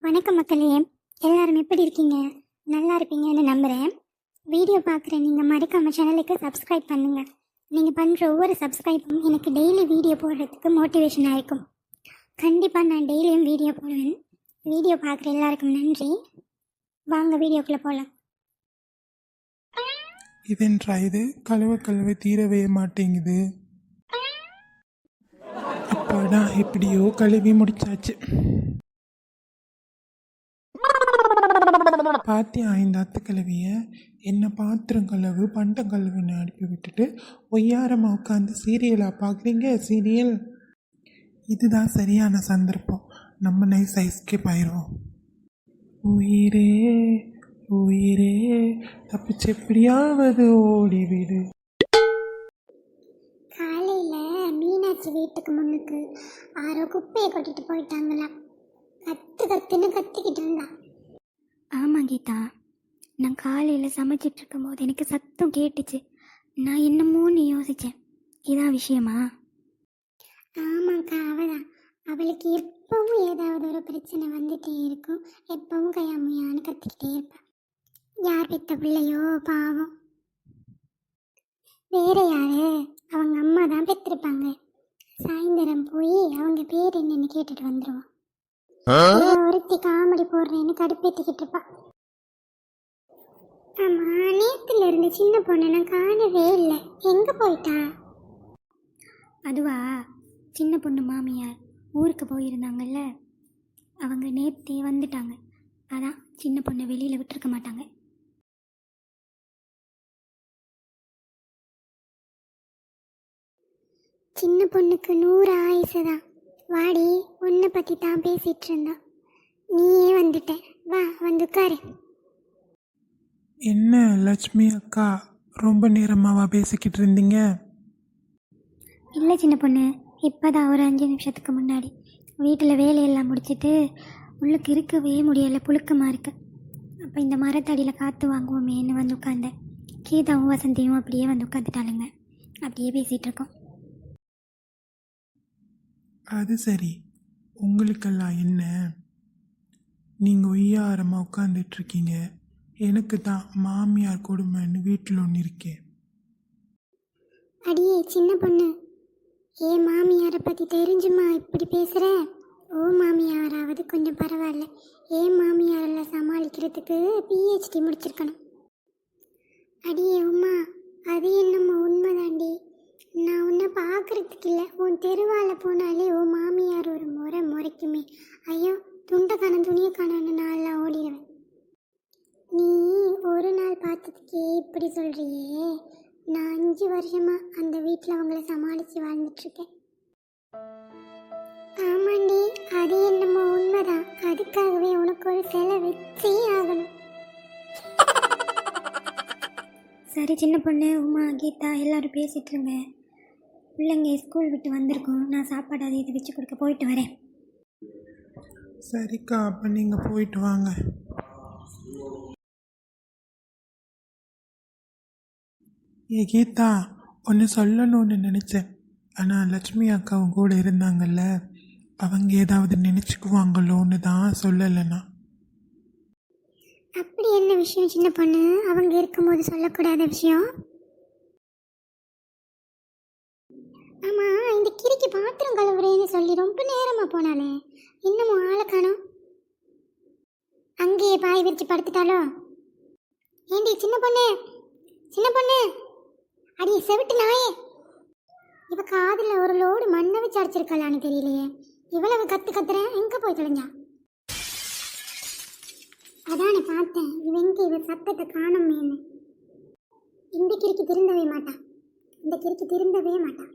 வணக்கம் மக்களே, எல்லாரும் எப்படி இருக்கீங்க? நல்லா இருப்பீங்கன்னு நம்புகிறேன். வீடியோ பார்க்குற நீங்கள் மறக்காம சேனலுக்கு சப்ஸ்கிரைப் பண்ணுங்கள். நீங்கள் பண்ணுற ஒவ்வொரு சப்ஸ்கிரைப்பும் எனக்கு டெய்லி வீடியோ போடுறதுக்கு மோட்டிவேஷனாக இருக்கும். கண்டிப்பாக நான் டெய்லியும் வீடியோ போடுவேன். வீடியோ பார்க்குற எல்லாருக்கும் நன்றி. வாங்க வீடியோக்குள்ளே போகலாம். இதென்றா இது கழுவ தீரவே மாட்டேங்குது. அப்பாடா, எப்படியோ கழுவி முடிச்சாச்சு. பாத்தியா இந்த அத்துக்கழுவிய என்ன பாத்திரம் கழுவு பண்டம் கழுவுன்னு அனுப்பி விட்டுட்டு ஒய்யாரமாக உட்காந்து சீரியலாக பார்க்குறீங்க. சீரியல் இதுதான் சரியான சந்தர்ப்பம். நம்ம நைஸ் எஸ்கேப் ஆயிடுவோம். உயிரே உயிரே தப்பிச்சு எப்படியாவது ஓடிவிடு. காலையில் மீனாட்சி வீட்டுக்கு முன்னுக்கு ஆரோ குப்பையை கொட்டிட்டு போயிட்டாங்களா. கத்துன்னு கத்திக்கிட்டு இருந்தா. ஆமாம் கீதா, நான் காலையில் சமைச்சிட்டு இருக்கும் போது எனக்கு சத்தம் கேட்டுச்சு. நான் என்னமோன்னு யோசித்தேன். இதான் விஷயமா? ஆமாக்கா, அவதான். அவளுக்கு எப்பவும் ஏதாவது ஒரு பிரச்சனை வந்துட்டே இருக்கும். எப்பவும் கையாமையான்னு கத்திக்கிட்டே இருப்பாள். யார் பெத்த பிள்ளையோ பாவம். வேற யாரு? அவங்க அம்மா தான் பெற்றிருப்பாங்க. சாயந்தரம் போய் அவங்க பேர் என்னன்னு கேட்டுட்டு வந்துடுவோம். ஒருத்தி காமெடி போடுறேன்னு கடுப்பேற்றிக்கிட்டு இருப்பா. ஆமா, நேத்துல இருந்த சின்ன பொண்ணு நான் காணவே இல்லை. எங்க போயிட்டா? அதுவா, சின்ன பொண்ணு மாமியார் ஊருக்கு போயிருந்தாங்கல்ல, அவங்க நேத்தே வந்துட்டாங்க. அதான் சின்ன பொண்ணை வெளியில விட்டுருக்க மாட்டாங்க. சின்ன பொண்ணுக்கு 100 ஆயுசு தான். வாடி, உன்னை பற்றி தான் பேசிகிட்டு இருந்தா. நீயே வந்துட்ட, வா வந்து உட்காரு. என்ன லட்சுமி அக்கா, ரொம்ப நேரமாவா பேசிக்கிட்டு இருந்தீங்க? இல்லை சின்ன பொண்ணு, இப்போ தான் ஒரு 5 நிமிஷத்துக்கு முன்னாடி வீட்டில் வேலையெல்லாம் முடிச்சுட்டு உள்ளுக்கு இருக்கவே முடியலை, புழுக்கமாக இருக்கு. அப்போ இந்த மரத்தடியில் காற்று வாங்குவோமேன்னு வந்து உட்காந்தேன். கீதாவும் வசந்தியும் அப்படியே வந்து உட்காந்துட்டாளுங்க. அப்படியே பேசிகிட்டு இருக்கோம். அது சரி, உங்களுக்கெல்லாம் என்ன? நீங்கள் ஒய்யாரமாக உட்காந்துட்ருக்கீங்க. எனக்கு தான் மாமியார் கொடுமைன்னு வீட்டில் ஒன்று இருக்கேன். அடியே சின்ன பொண்ணு, ஏ மாமியாரை பற்றி தெரிஞ்சுமா இப்படி பேசுகிற? ஓ மாமியாராவது கொஞ்சம் பரவாயில்ல. ஏன் மாமியாரெல்லாம் சமாளிக்கிறதுக்கு PhD முடிச்சிருக்கணும். அடியே உமா, அது என்னம்மா உண்மைதாண்டி. நான் உன்னை பார்க்குறதுக்கு இல்லை, உன் தெருவால் போனாலே ஓ மாமியார் ஒரு முறை முறைக்குமே. ஐயோ, துண்டை காணும் துணியை காணுன்னு நான்லாம் ஓடிடுவேன். நீ ஒரு நாள் பார்த்ததுக்கே இப்படி சொல்கிறியே. நான் 5 வருஷமாக அந்த வீட்டில் அவங்கள சமாளித்து வாழ்ந்துட்டுருக்கேன். ஆமாண்டி, அது என்னமோ உண்மைதான். அதுக்காகவே உனக்கு ஒரு சிலை வச்சே ஆகணும். சரி சின்ன பொண்ணு, உமா, கீதா எல்லாரும் பேசிகிட்டு இருங்க. பிள்ளைங்க ஸ்கூல் விட்டு வந்திருக்கோம். நான் சாப்பாடு அதை இதை வச்சு கொடுக்க போயிட்டு வரேன். சரிக்கா, அப்போ நீங்கள் போயிட்டு வாங்க. ஏ கீதா, ஒன்று சொல்லணும்னு நினச்சேன். ஆனால் லட்சுமி அக்காவும் கூட இருந்தாங்கல்ல, அவங்க ஏதாவது நினச்சிக்குவாங்களோன்னு தான் சொல்லலைண்ணா. அப்படி என்ன விஷயம் சின்ன பொண்ணு? அவங்க இருக்கும்போது சொல்லக்கூடாத விஷயம்? ஆமா, இந்த கிரிக்கு பாத்திரம் கழுவுறேன்னு சொல்லி ரொம்ப நேரமா போனாலே, இன்னமும் ஆளை காணோம். அங்கேயே பாய் விரிச்சு படுத்துட்டாலோ? ஏண்டி சின்ன பொண்ணு, சின்ன பொண்ணு, அடி செவிட்டு நாயே, இவ காதுல ஒரு லோடு மண்ணை வச்சு அடிச்சிருக்கலான்னு தெரியலையே. இவ்வளவு கத்துறேன், எங்க போய் தொலைஞ்சா? அதானே பார்த்தேன், இவ சத்தத்தை காணுமேன்னு. இந்த கிரிக்கு திருந்தவே மாட்டான், இந்த கிரிக்கு திருந்தவே மாட்டான்.